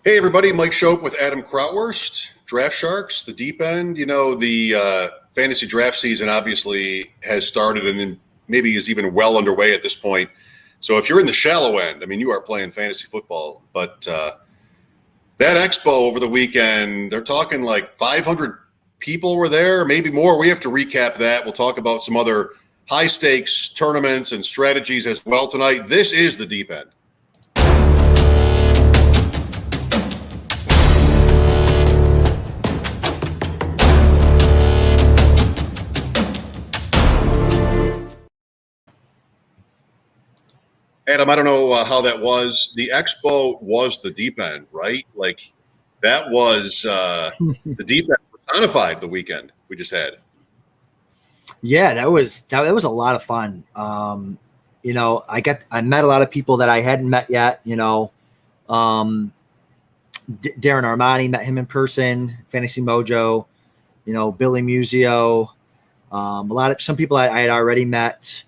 Hey, everybody, Mike Shope with Adam Krautwurst, Draft Sharks, the deep end. You know, the fantasy draft season obviously has started and maybe is even well underway at this point. So if you're in the shallow end, I mean, you are playing fantasy football. But that expo over the weekend, they're talking like 500 people were there, maybe more. We have to recap that. We'll talk about some other high-stakes tournaments and strategies as well tonight. This is the deep end. Adam, I don't know how that was. The expo was the deep end, right? Like that was the deep end personified the weekend we just had. Yeah, that was a lot of fun. You know, I met a lot of people that I hadn't met yet. You know, Darren Armani, met him in person. Fantasy Mojo. You know, Billy Musio. Some people I had already met.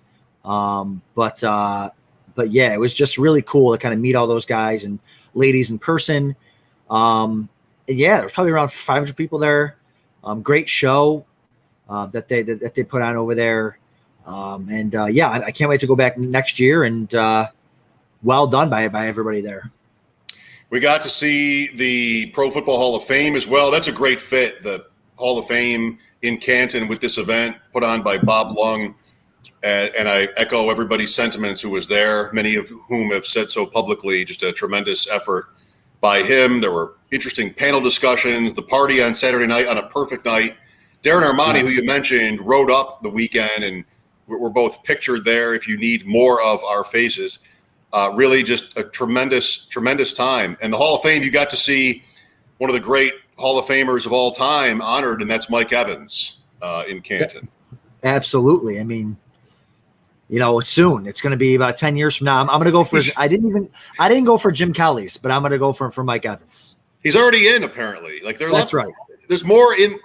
But yeah, it was just really cool to kind of meet all those guys and ladies in person. And yeah, there was probably around 500 people there. Great show that they put on over there. I can't wait to go back next year. And well done by everybody there. We got to see the Pro Football Hall of Fame as well. That's a great fit. The Hall of Fame in Canton with this event put on by Bob Lung. And I echo everybody's sentiments who was there, many of whom have said so publicly, just a tremendous effort by him. There were interesting panel discussions, the party on Saturday night on a perfect night. Darren Armani, who you mentioned, rode up the weekend, and we're both pictured there if you need more of our faces. Really just a tremendous, tremendous time. And the Hall of Fame, you got to see one of the great Hall of Famers of all time honored, and that's Mike Evans in Canton. Absolutely. I mean, you know, soon it's going to be about 10 years from now. I'm going to go for. I didn't go for Jim Kelly's, but I'm going to go for Mike Evans. He's already in, apparently. Like that's right. There's more in.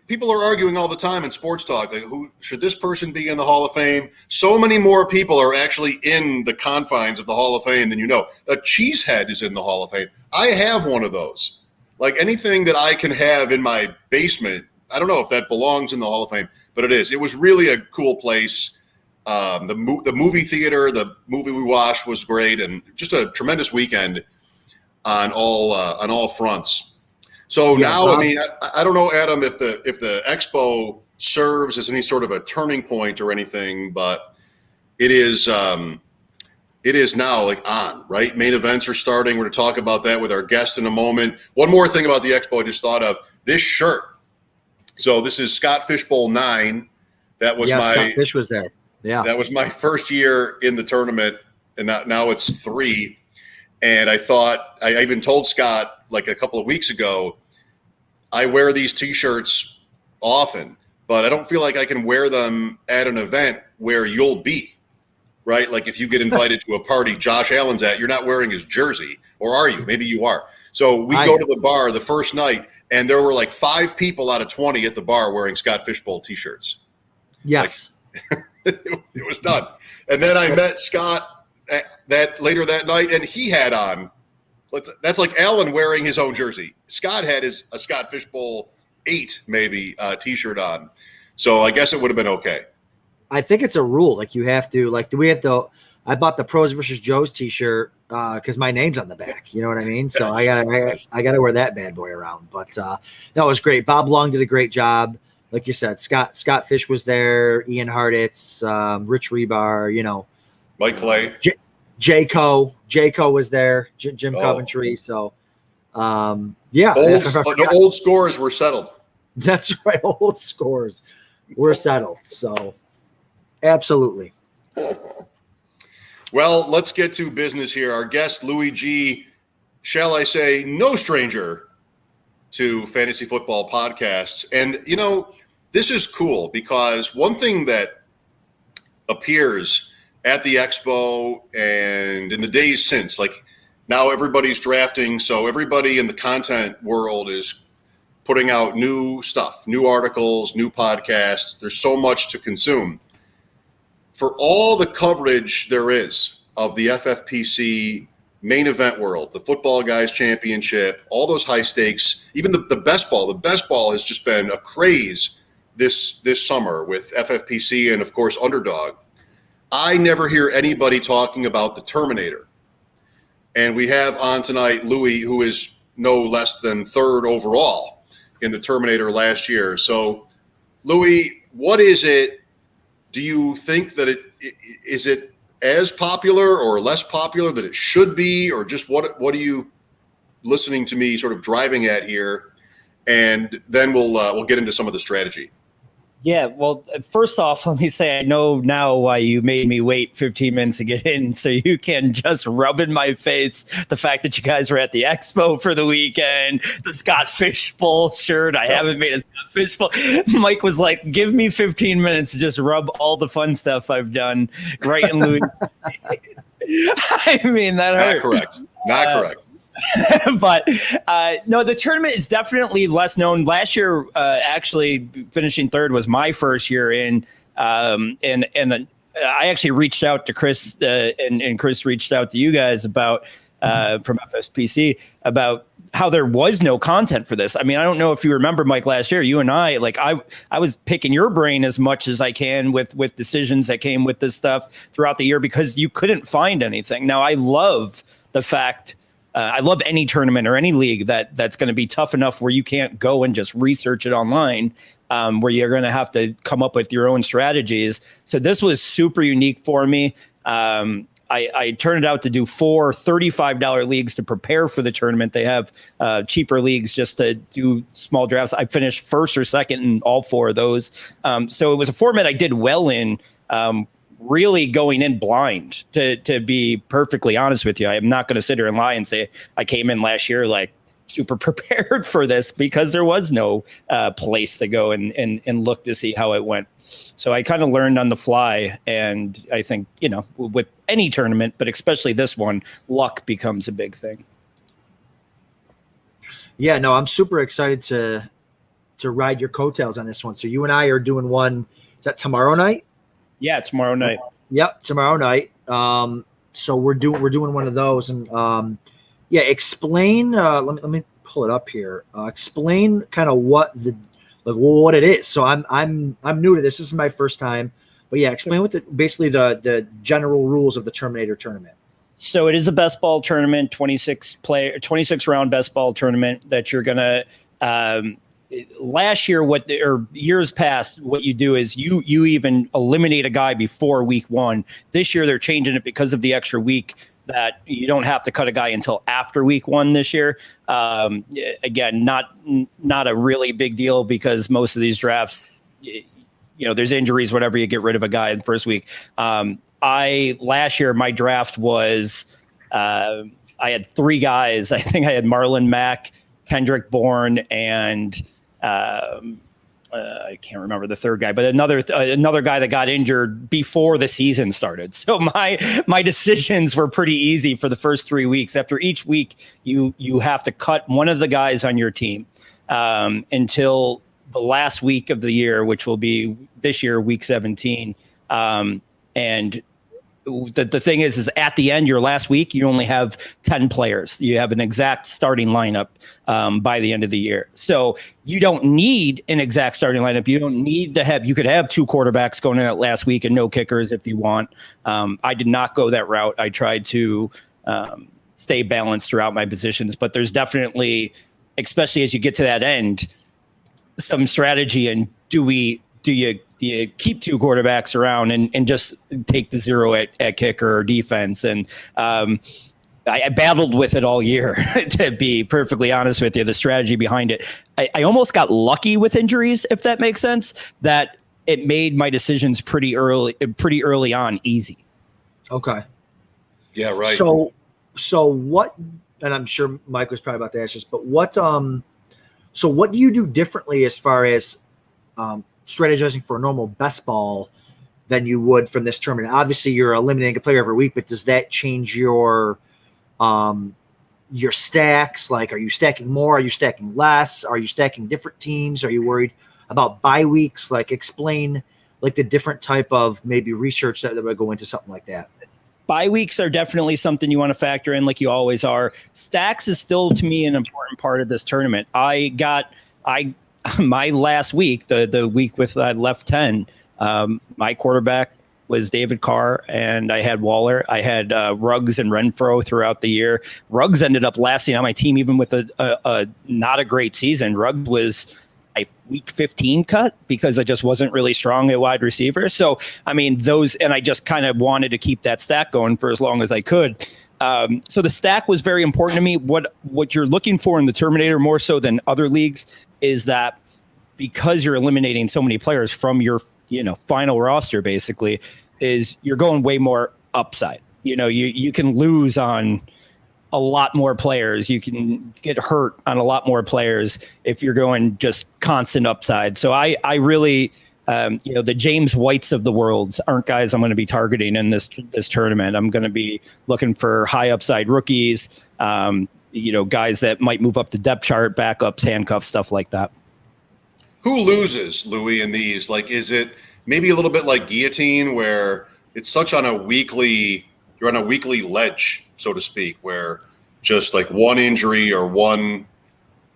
People are arguing all the time in sports talk. Like, who should this person be in the Hall of Fame? So many more people are actually in the confines of the Hall of Fame than you know. A cheesehead is in the Hall of Fame. I have one of those. Like anything that I can have in my basement. I don't know if that belongs in the Hall of Fame, but it is. It was really a cool place. The movie theater, the movie we watched was great, and just a tremendous weekend on all fronts. So now, Bob, I mean, I don't know, Adam, if the expo serves as any sort of a turning point or anything, but it is now like on, right? Main events are starting. We're going to talk about that with our guest in a moment. One more thing about the expo I just thought of, this shirt. So this is Scott Fishbowl 9. That was Scott Fish was there. Yeah, that was my first year in the tournament, and now it's 3. And I thought, I even told Scott like a couple of weeks ago, I wear these T-shirts often, but I don't feel like I can wear them at an event where you'll be, right? Like if you get invited to a party Josh Allen's at, you're not wearing his jersey, or are you? Maybe you are. So we go to the bar the first night, and there were like 5 people out of 20 at the bar wearing Scott Fishbowl T-shirts. Yes. It was done. And then I met Scott later that night, and he had on, that's like Allen wearing his own jersey. Scott had a Scott Fishbowl 8 maybe T-shirt on. So I guess it would have been okay. I think it's a rule. Like you have to, like, I bought the Pros versus Joes T-shirt because my name's on the back. You know what I mean? So yes. I gotta wear that bad boy around. But that was great. Bob Long did a great job. Like you said, Scott Fish was there, Ian Harditz, Rich Rebar, you know. Mike Clay. Jayco was there, Jim Coventry. So, the old scores were settled. That's right. Old scores were settled. So, absolutely. Well, let's get to business here. Our guest, Louie G, shall I say, no stranger to fantasy football podcasts. And, you know, this is cool because one thing that appears at the expo and in the days since, like now everybody's drafting, so everybody in the content world is putting out new stuff, new articles, new podcasts. There's so much to consume. For all the coverage there is of the FFPC main event world, the football guys championship, all those high stakes, even the best ball. The best ball has just been a craze this summer with FFPC and, of course, Underdog. I never hear anybody talking about the Terminator. And we have on tonight Louie, who is no less than third overall in the Terminator last year. So, Louie, what is it? Do you think that is it as popular or less popular than it should be, or just what are you listening to me sort of driving at here? And then we'll get into some of the strategy. Yeah, well, first off, let me say I know now why you made me wait 15 minutes to get in, so you can just rub in my face the fact that you guys were at the Expo for the weekend, the Scott Fishbowl shirt. I haven't made a Scott Fishbowl. Mike was like, give me 15 minutes to just rub all the fun stuff I've done right in Louie. I mean, that hurt. Not correct. But no, the tournament is definitely less known. Last year, actually finishing third was my first year in, and I actually reached out to Chris, and Chris reached out to you guys about from FFPC about how there was no content for this. I mean, I don't know if you remember, Mike, last year, you and I was picking your brain as much as I can with decisions that came with this stuff throughout the year because you couldn't find anything. Now, I love the fact. I love any tournament or any league that's going to be tough enough where you can't go and just research it online, where you're going to have to come up with your own strategies. So this was super unique for me. I turned it out to do 4 $35 leagues to prepare for the tournament. They have cheaper leagues just to do small drafts. I finished first or second in all 4 of those. So it was a format I did well in. Really going in blind, to be perfectly honest with you. I am not going to sit here and lie and say I came in last year like super prepared for this because there was no place to go and look to see how it went. So I kind of learned on the fly. And I think, with any tournament, but especially this one, luck becomes a big thing. Yeah, no, I'm super excited to ride your coattails on this one. So you and I are doing one. Is that tomorrow night? Yeah, tomorrow night. Yep, tomorrow night. So we're doing one of those, and explain. Let me pull it up here. Explain kind of what what it is. So I'm new to this. This is my first time, but yeah, explain what basically the general rules of the Terminator Tournament. So it is a best ball tournament, 26 round best ball tournament that you're gonna. Last year, years past, what you do is you even eliminate a guy before week 1. This year, they're changing it because of the extra week that you don't have to cut a guy until after week 1 this year. Again, not a really big deal because most of these drafts, there's injuries, whatever, you get rid of a guy in the first week. Last year, my draft was, I had 3 guys. I think I had Marlon Mack, Kendrick Bourne, and I can't remember the third guy, but another guy that got injured before the season started. So my decisions were pretty easy for the first 3 weeks. After each week, you have to cut one of the guys on your team until the last week of the year, which will be this year, week 17. And the thing is at the end, your last week, you only have 10 players. You have an exact starting lineup by the end of the year. So you don't need an exact starting lineup. You don't need to you could have 2 quarterbacks going in that last week and no kickers if you want. I did not go that route. I tried to stay balanced throughout my positions, but there's definitely, especially as you get to that end, some strategy. And do you keep 2 quarterbacks around and just take the 0 at kicker or defense? And I battled with it all year, to be perfectly honest with you, the strategy behind it. I almost got lucky with injuries, if that makes sense, that it made my decisions pretty early on easy. Okay. Yeah, right. So what, and I'm sure Mike was probably about to ask this, but what do you do differently as far as strategizing for a normal best ball than you would from this tournament? Obviously, you're eliminating a player every week, but does that change your stacks? Like, are you stacking more? Are you stacking less? Are you stacking different teams? Are you worried about bye weeks? Like, explain like the different type of maybe research that would go into something like that. bye weeks are definitely something you want to factor in, like you always are. Stacks is still, to me, an important part of this tournament. My last week, the week with left 10, my quarterback was David Carr, and I had Waller. I had Ruggs and Renfro throughout the year. Ruggs ended up lasting on my team even with a not a great season. Ruggs was a week 15 cut because I just wasn't really strong at wide receiver. So, I mean, and I just kind of wanted to keep that stack going for as long as I could. So the stack was very important to me. What you're looking for in the Terminator more so than other leagues is that because you're eliminating so many players from your final roster, basically, is you're going way more upside. You can lose on a lot more players. You can get hurt on a lot more players if you're going just constant upside. So I really, the James Whites of the world aren't guys I'm going to be targeting in this tournament. I'm going to be looking for high upside rookies, guys that might move up the depth chart, backups, handcuffs, stuff like that. Who loses, Louie, in these? Like, is it maybe a little bit like guillotine, where it's you're on a weekly ledge, so to speak, where just like one injury or one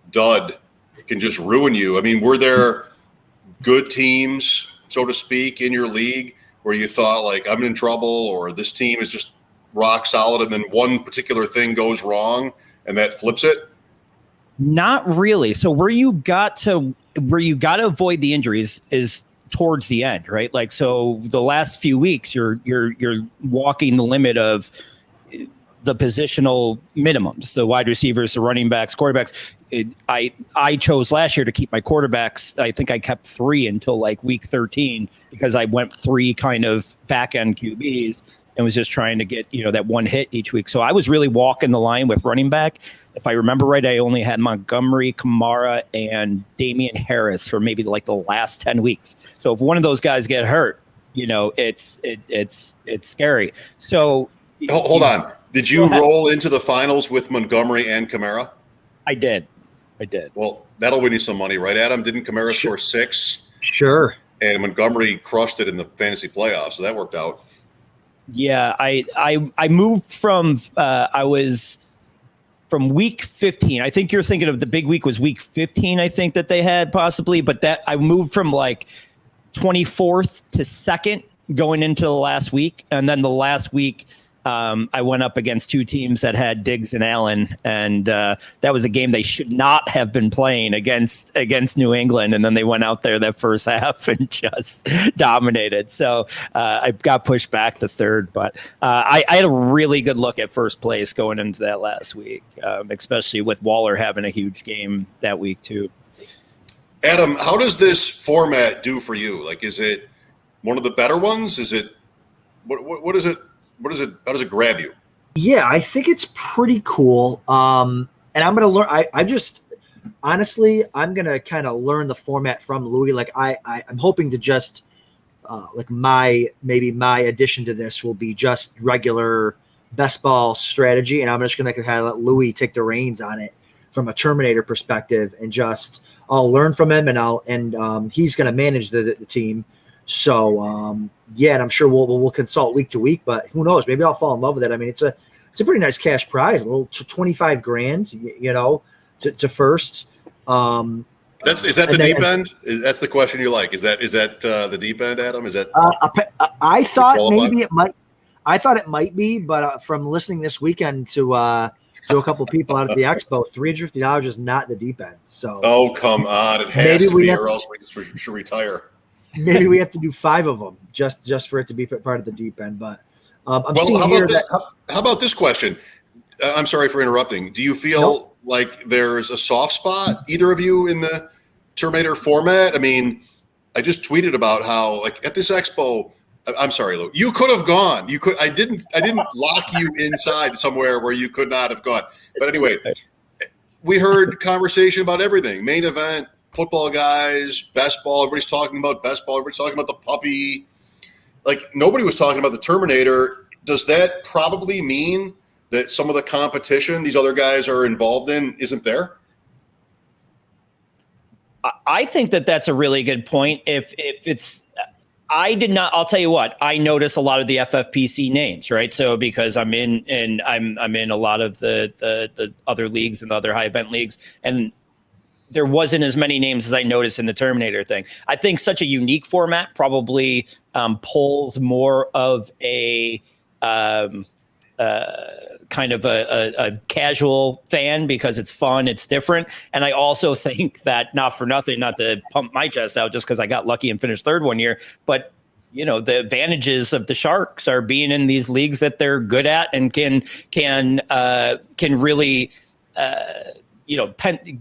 dud can just ruin you? I mean, were there good teams, so to speak, in your league where you thought, like, I'm in trouble, or this team is just rock solid, and then one particular thing goes wrong and that flips it? Not really. So where you got to avoid the injuries is towards the end, right? Like, so the last few weeks, you're walking the limit of the positional minimums, the wide receivers, the running backs, quarterbacks. I chose last year to keep my quarterbacks. I think I kept 3 until like week 13 because I went 3 kind of back end QBs and was just trying to get, that one hit each week. So I was really walking the line with running back. If I remember right, I only had Montgomery, Kamara, and Damian Harris for maybe like the last 10 weeks. So if one of those guys get hurt, it's scary. So hold on. Did you roll into the finals with Montgomery and Kamara? I did. Well, that'll win you some money, right, Adam? Didn't Kamara score 6? Sure. And Montgomery crushed it in the fantasy playoffs, so that worked out. Yeah, I moved from I was from week 15. I think you're thinking of the big week was week 15. I think that they had possibly, but that I moved from like 24th to 2nd going into the last week, and then the last week I went up against 2 teams that had Diggs and Allen, and that was a game they should not have been playing against New England, and then they went out there that first half and just dominated. So I got pushed back to 3rd, but I had a really good look at first place going into that last week, especially with Waller having a huge game that week too. Adam, how does this format do for you? Like, is it one of the better ones? Is it what is it? How does it grab you? Yeah, I think it's pretty cool. And I'm going to learn. I just honestly, I'm going to kind of learn the format from Louie. Like I'm hoping to just like my addition to this will be just regular best ball strategy. And I'm just going to kind of let Louie take the reins on it from a Terminator perspective, and just I'll learn from him, and he's going to manage the team. So and I'm sure we'll consult week to week, but who knows? Maybe I'll fall in love with it. I mean, it's a pretty nice cash prize, a little $25,000, to first. Is that the deep end? That's the question you like. Is that the deep end, Adam? Is that? I thought maybe it might. I thought it might be, but from listening this weekend to a couple people out at the Expo, $350 is not the deep end. So come on, it has to be, or else we should retire. Maybe we have to do 5 of them just for it to be part of the deep end. But how about this question? I'm sorry for interrupting. Do you feel like there's a soft spot, either of you, in the Terminator format? I mean, I just tweeted about how, like, at this Expo, I'm sorry, Lou, you could have gone. You could. I didn't lock you inside somewhere where you could not have gone. But anyway, we heard conversation about everything. Main event, football guys, best ball. Everybody's talking about best ball. Everybody's talking about the puppy. Like, nobody was talking about the Terminator. Does that probably mean that some of the competition these other guys are involved in isn't there? I think that that's a really good point. If it's I did not. I'll tell you what. I notice a lot of the FFPC names, right? So because I'm in a lot of the other leagues and the other high event leagues, and there wasn't as many names as I noticed in the Terminator thing. I think such a unique format probably pulls more of a kind of a casual fan because it's fun, it's different. And I also think that, not for nothing, not to pump my chest out just because I got lucky and finished third one year, but the advantages of the Sharks are being in these leagues that they're good at and can really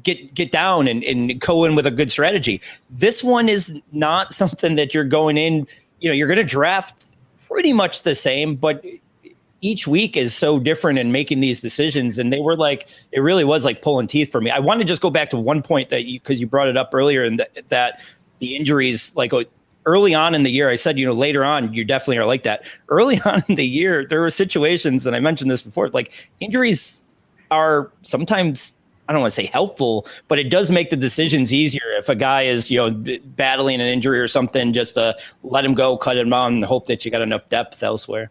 get down and go in with a good strategy. This one is not something that you're going in, you're going to draft pretty much the same, but each week is so different in making these decisions. And they were like, it really was like pulling teeth for me. I want to just go back to one point because you brought it up earlier, and that the injuries, like early on in the year, I said, later on, you definitely are like that. Early on in the year, there were situations, and I mentioned this before, like injuries are sometimes, I don't want to say helpful, but it does make the decisions easier. If a guy is, battling an injury or something, just let him go, cut him on, and hope that you got enough depth elsewhere.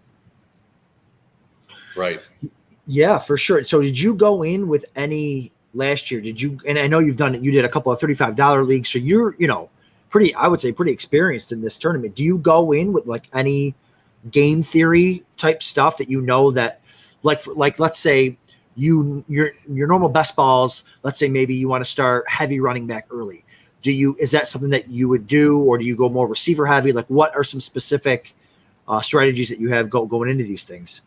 Right. Yeah, for sure. So did you go in with any last year? And I know you've done it. You did a couple of $35 leagues. So you're, pretty experienced in this tournament. Do you go in with like any game theory type stuff that that like let's say your normal best balls, let's say maybe you want to start heavy running back early. Is that something that you would do, or do you go more receiver heavy? Like what are some specific strategies that you have going into these things?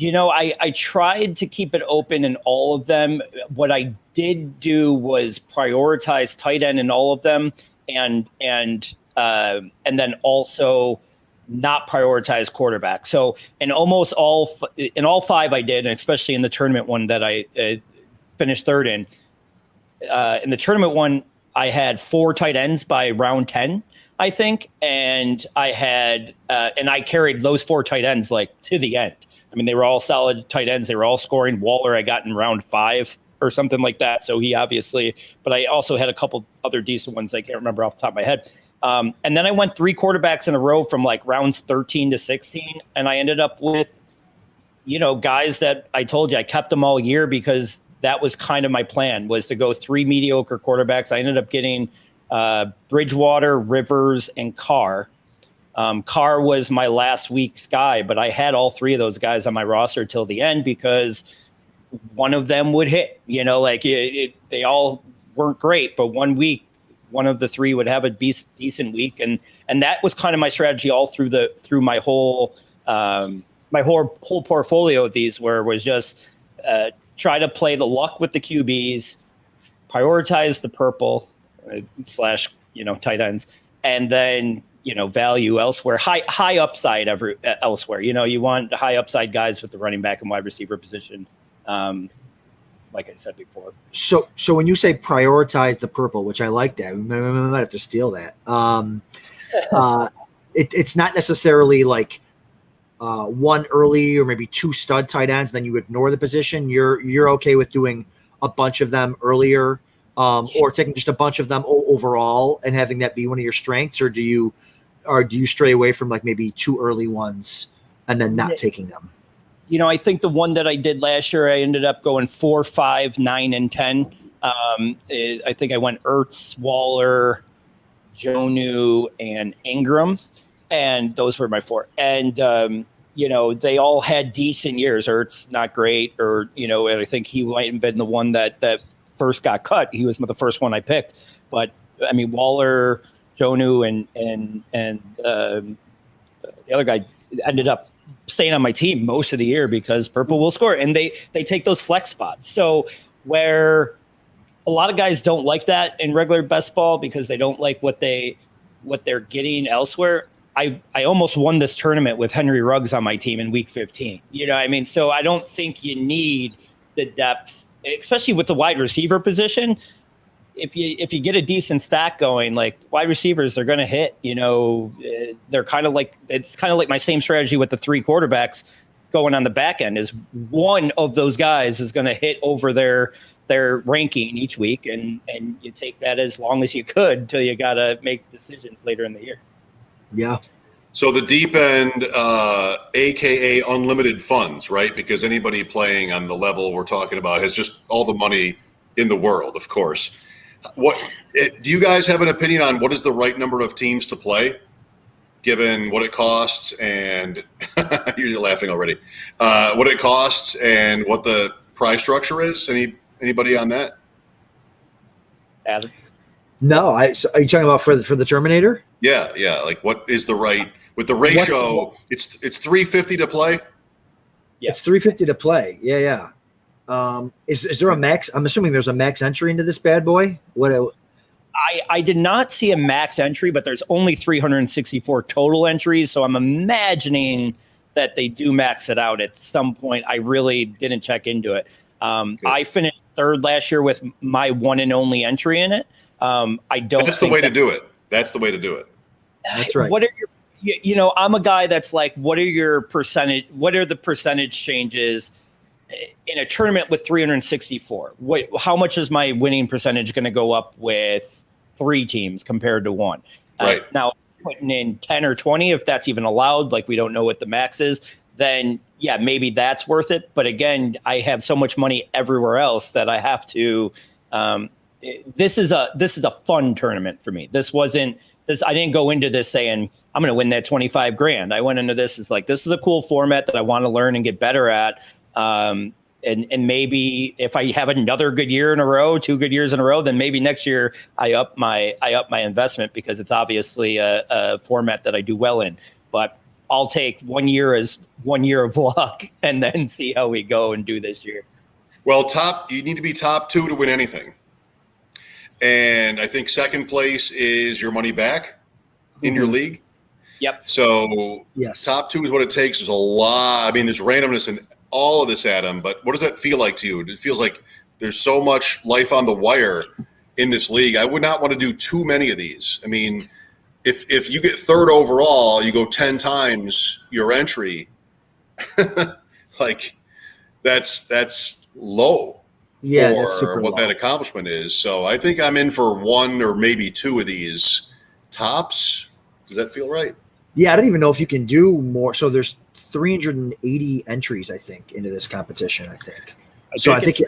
I tried to keep it open in all of them. What I did do was prioritize tight end in all of them, and then also not prioritize quarterback. So in all five I did, and especially in the tournament one that I finished third in. In the tournament one, I had 4 tight ends by round 10, I think, and I carried those 4 tight ends like to the end. I mean, they were all solid tight ends. They were all scoring. Waller, I got in round 5 or something like that. So he obviously, but I also had a couple other decent ones I can't remember off the top of my head. And then I went 3 quarterbacks in a row from like rounds 13 to 16. And I ended up with, guys that I told you I kept them all year because that was kind of my plan, was to go 3 mediocre quarterbacks. I ended up getting Bridgewater, Rivers, and Carr. Carr was my last week's guy, but I had all 3 of those guys on my roster till the end because one of them would hit. They all weren't great, but one week, one of the 3 would have a decent week, and that was kind of my strategy all through my whole portfolio of these, where it was just try to play the luck with the QBs, prioritize the purple / tight ends, and then value elsewhere, high upside elsewhere. You want high upside guys with the running back and wide receiver position, like I said before. So when you say prioritize the purple, which I like that, we might have to steal that. It's not necessarily like one early or maybe 2 stud tight ends, then you ignore the position. You're okay with doing a bunch of them earlier, or taking just a bunch of them overall and having that be one of your strengths, or do you stray away from like maybe 2 early ones and then not taking them? I think the one that I did last year, I ended up going 4, 5, 9, and 10. I think I went Ertz, Waller, Jonnu, and Ingram, and those were my 4. And they all had decent years. Ertz not great, or and I think he might have been the one that first got cut. He was the first one I picked, but I mean Waller, Jonnu, and the other guy ended up staying on my team most of the year because purple will score, and they take those flex spots. So where a lot of guys don't like that in regular best ball because they don't like what they're getting elsewhere. I almost won this tournament with Henry Ruggs on my team in week 15. So I don't think you need the depth, especially with the wide receiver position. If you get a decent stack going, like wide receivers, they're going to hit. They're kind of like, it's kind of like my same strategy with the 3 quarterbacks going on the back end. Is one of those guys is going to hit over their ranking each week, and you take that as long as you could until you got to make decisions later in the year. Yeah. So the deep end, AKA unlimited funds, right? Because anybody playing on the level we're talking about has just all the money in the world, of course. Do you guys have an opinion on what is the right number of teams to play, given what it costs and you're laughing already, what it costs and what the prize structure is? Anybody on that? Adam? No, are you talking about for the Terminator? Yeah. Like, what is the right with the ratio? It's 350 to play. Yeah. It's 350 to play. Yeah. Is there a max? I'm assuming there's a max entry into this bad boy. What? I did not see a max entry, but there's only 364 total entries. So I'm imagining that they do max it out at some point. I really didn't check into it. I finished third last year with my one and only entry in it. I don't. That's the way to do it. That's the way to do it. That's right. What are your, I'm a guy that's like, what are the percentage changes in a tournament with 364? How much is my winning percentage going to go up with 3 teams compared to 1? Right. Now, putting in 10 or 20, if that's even allowed, like we don't know what the max is, then yeah, maybe that's worth it. But again, I have so much money everywhere else that I have to. This is a fun tournament for me. I didn't go into this saying I'm going to win that 25 grand. I went into this as like, this is a cool format that I want to learn and get better at. And maybe if I have another good year in a row, 2 good years in a row, then maybe next year I up my investment, because it's obviously a format that I do well in. But I'll take 1 year as 1 year of luck and then see how we go and do this year. Well, you need to be top 2 to win anything. And I think second place is your money back in your league. Yep. So yes, top 2 is what it takes. There's a lot. I mean, there's randomness in all of this, Adam. But what does that feel like to you? It feels like there's so much life on the wire in this league. I would not want to do too many of these. I mean, if you get third overall, you go 10 times your entry. Like that's low. Yeah, that's super what low. That accomplishment is. So I think I'm in for 1 or maybe 2 of these tops. Does that feel right? Yeah, I don't even know if you can do more. So there's 380 entries, I think, into this competition. I think. I think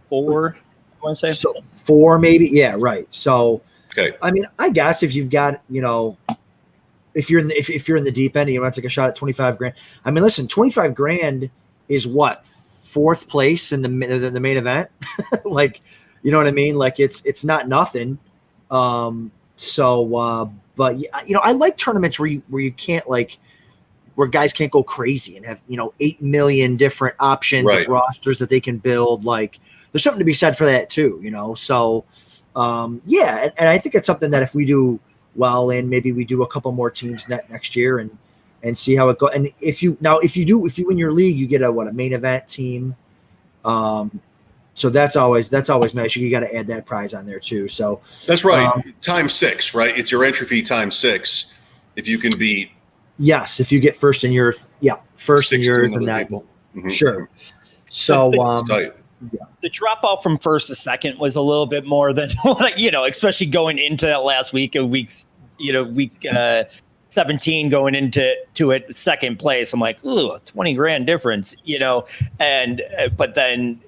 4. I want to say so 4 maybe. Yeah, right. So okay. I mean, I guess if you've got, if you're in the deep end and you want to take a shot at 25 grand. I mean, listen, 25 grand is what? 4th place in the main event. Like, you know what I mean? Like it's not nothing. But I like tournaments where you can't where guys can't go crazy and have 8 million different options of rosters that they can build. Like there's something to be said for that too. So and I think it's something that if we do well in, maybe we do a couple more teams next year and see how it goes. And if you win your league, you get a main event team. So that's always nice. You got to add that prize on there too. So that's right. Times 6, right? It's your entry fee times 6. If you can beat. Yes. If you get first in your, first in yours and that. Mm-hmm. Sure. So, the drop off from first to second was a little bit more than especially going into that last week of week 17 going into it second place. I'm like, ooh, 20 grand difference, and but then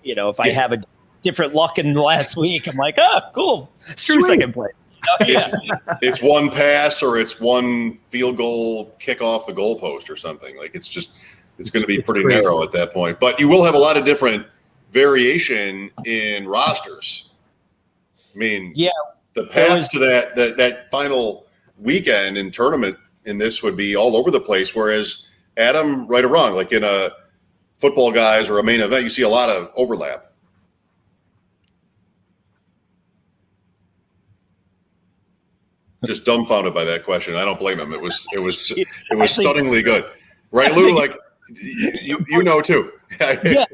if I have a different luck in the last week, I'm like, oh, cool, screw Sweet. Second place. It's one pass or it's one field goal kick off the goalpost or something. Like it's going to be pretty crazy. narrow at that point. But you will have a lot of different variation in rosters. I mean, the path to that final weekend in tournament in this would be all over the place. Whereas Adam, right or wrong, like in a football guys or a main event, you see a lot of overlap. Just dumbfounded by that question. I don't blame him. It was stunningly good, right, Lou? Like you know too. Yeah.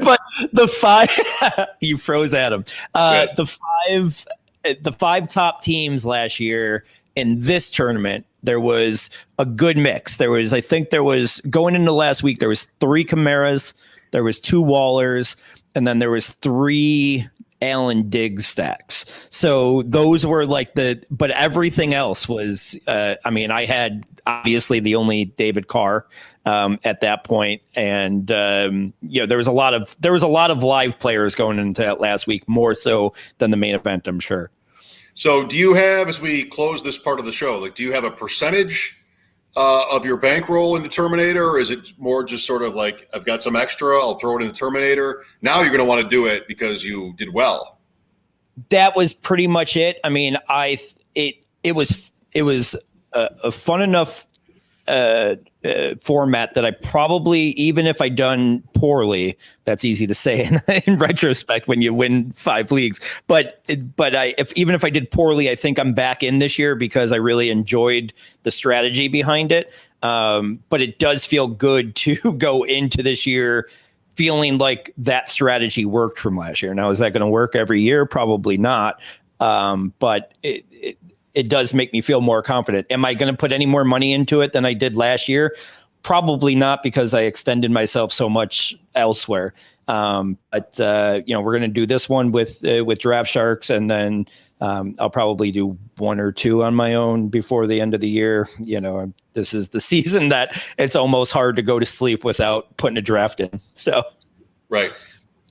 But the 5 you froze Adam. Yes. The 5 top teams last year in this tournament, there was a good mix. I think there was going into last week, there was 3 Camaras, there was 2 Wallers, and then there was 3 Alan Diggs stacks. So those were like but everything else was, I mean, I had obviously the only David Carr at that point. And, there was a lot of live players going into that last week, more so than the main event, I'm sure. So do you have, as we close this part of the show, like, do you have a percentage of your bankroll into Terminator, or is it more just sort of like, I've got some extra, I'll throw it into Terminator? Now you're going to want to do it because you did well. That was pretty much it. I mean, it was a fun enough format that I probably, even if I done poorly, that's easy to say in retrospect when you win 5 leagues. But even if I did poorly, I think I'm back in this year because I really enjoyed the strategy behind it. But it does feel good to go into this year feeling like that strategy worked from last year. Now, is that going to work every year? Probably not. But it does make me feel more confident. Am I going to put any more money into it than I did last year? Probably not, because I extended myself so much elsewhere. But we're going to do this one with Draft Sharks, and then I'll probably do 1 or 2 on my own before the end of the year. This is the season that it's almost hard to go to sleep without putting a draft in. So, right.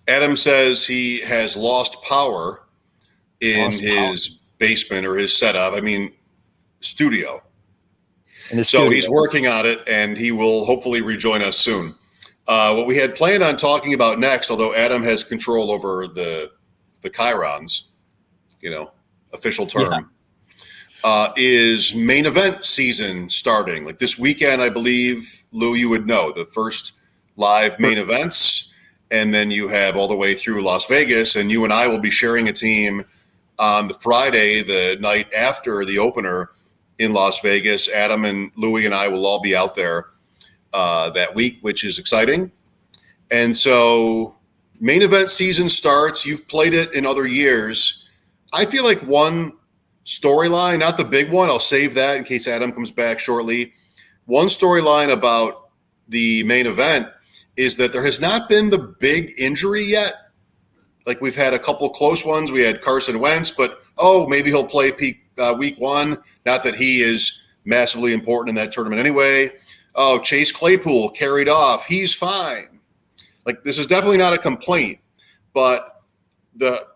Adam says he has lost power in his basement or his setup. I mean, studio. So he's working on it, and he will hopefully rejoin us soon. What we had planned on talking about next, although Adam has control over the Chirons, official term, is main event season starting. Like this weekend, I believe, Lou, you would know, the first live main events, and then you have all the way through Las Vegas, and you and I will be sharing a team on the Friday, the night after the opener in Las Vegas. Adam and Louie and I will all be out there that week, which is exciting. And so main event season starts. You've played it in other years. I feel like one storyline, not the big one, I'll save that in case Adam comes back shortly. One storyline about the main event is that there has not been the big injury yet. Like, we've had a couple close ones. We had Carson Wentz, but, maybe he'll play week 1. Not that he is massively important in that tournament anyway. Chase Claypool carried off. He's fine. Like, this is definitely not a complaint, but the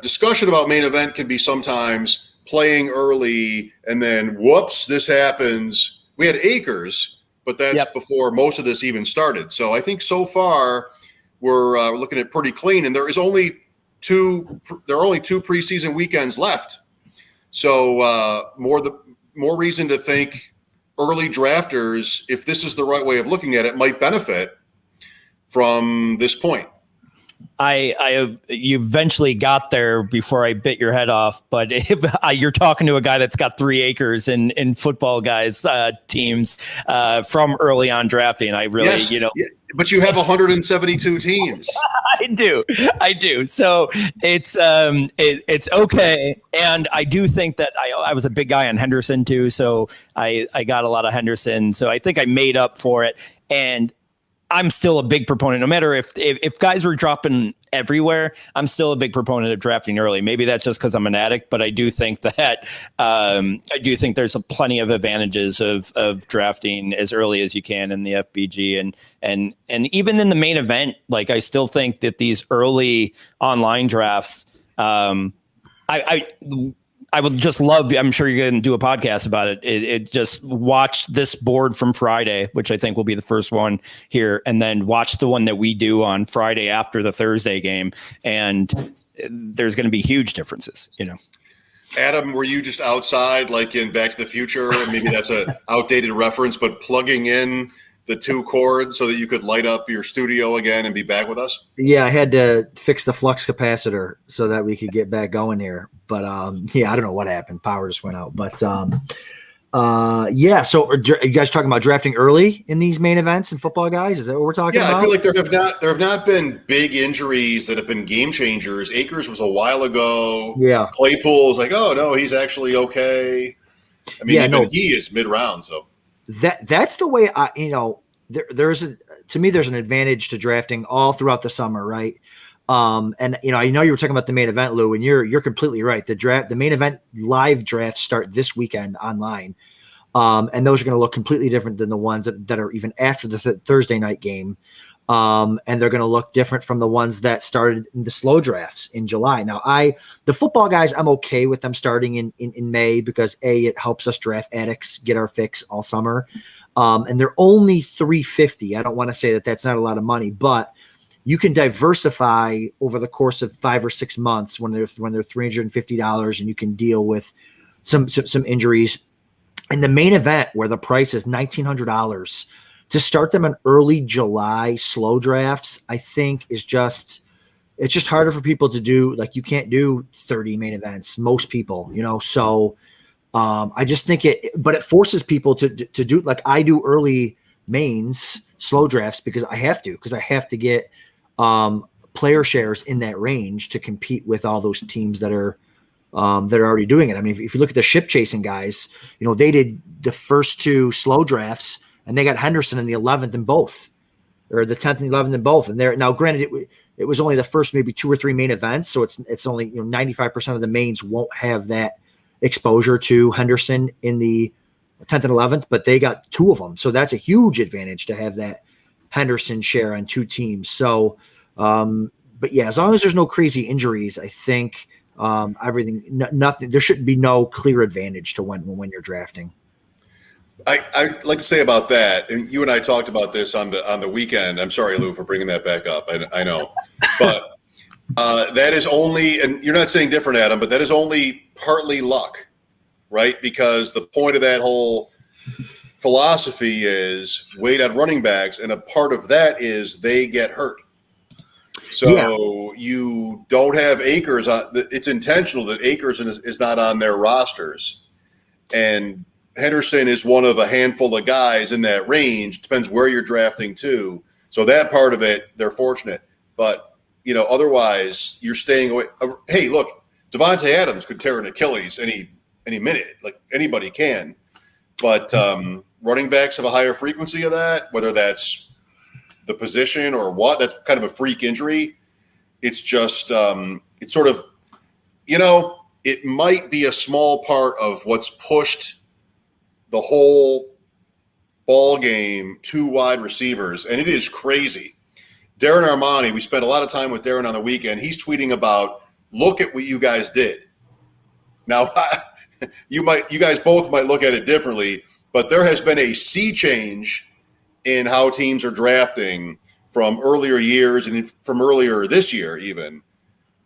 discussion about main event can be sometimes playing early and then, whoops, this happens. We had Akers, but that's before most of this even started. So I think so far we're looking at pretty clean, and there are only 2 preseason weekends left. So more reason to think early drafters, if this is the right way of looking at it, might benefit from this point. You eventually got there before I bit your head off, but you're talking to a guy that's got 3 acres in football guys teams from early on drafting. I really, but you have 172 teams. I do. So it's okay. And I do think that I was a big guy on Henderson too. So I got a lot of Henderson. So I think I made up for it. And I'm still a big proponent, no matter if guys were dropping everywhere, I'm still a big proponent of drafting early. Maybe that's just because I'm an addict, but I do think that there's plenty of advantages of drafting as early as you can in the FBG and even in the main event. Like, I still think that these early online drafts, I would just love, I'm sure you're going to do a podcast about it. It just watch this board from Friday, which I think will be the first one here, and then watch the one that we do on Friday after the Thursday game. And there's going to be huge differences, Adam, were you just outside, like in Back to the Future? Maybe that's an outdated reference, but plugging in the 2 cords so that you could light up your studio again and be back with us? Yeah, I had to fix the flux capacitor so that we could get back going here. But I don't know what happened. Power just went out. But So are you guys talking about drafting early in these main events and football, guys? Is that what we're talking about? Yeah, I feel like there have not been big injuries that have been game changers. Akers was a while ago. Yeah. Claypool was like, oh no, he's actually okay. I mean, he is mid-round, so. That's the way there's an advantage to drafting all throughout the summer, right? And I know you were talking about the main event, Lou, and you're completely right. The main event live drafts start this weekend online. And those are going to look completely different than the ones that are even after the Thursday night game. And they're going to look different from the ones that started in the slow drafts in July. Now, the football guys, I'm okay with them starting in May because it helps us draft addicts, get our fix all summer. And they're only $350. I don't want to say that that's not a lot of money, but you can diversify over the course of 5 or 6 months when they're $350, and you can deal with some injuries. And the main event, where the price is $1,900, to start them in early July slow drafts, I think it's just harder for people to do. Like, you can't do 30 main events, most people, so I just think but it forces people to do, like I do early mains slow drafts because I have to get player shares in that range to compete with all those teams that are already doing it. I mean, if you look at the ship chasing guys, they did the first 2 slow drafts and they got Henderson in the 11th in both, or the 10th and 11th in both. And now granted, it was only the first maybe 2 or 3 main events. So it's only, 95% of the mains won't have that exposure to Henderson in the 10th and 11th, but they got 2 of them. So that's a huge advantage to have that Henderson share on 2 teams. So, but yeah, as long as there's no crazy injuries, I think nothing, there shouldn't be no clear advantage to when you're drafting. I'd like to say about that, and you and I talked about this on the weekend. I'm sorry, Lou, for bringing that back up. I know, but that is only, and you're not saying different, Adam, but that is only partly luck, right? Because the point of that whole philosophy is wait on running backs, and a part of that is they get hurt. So you don't have Akers on. It's intentional that Akers is not on their rosters, and Henderson is one of a handful of guys in that range. Depends where you're drafting to. So that part of it, they're fortunate. But, otherwise you're staying away. Hey, look, Devontae Adams could tear an Achilles any minute. Like, anybody can. But running backs have a higher frequency of that, whether that's the position or what. That's kind of a freak injury. It's just it's sort of, it might be a small part of what's pushed the whole ball game to wide receivers, and it is crazy. Darren Armani, we spent a lot of time with Darren on the weekend. He's tweeting about, look at what you guys did. Now, you guys both might look at it differently, but there has been a sea change in how teams are drafting from earlier years and from earlier this year even.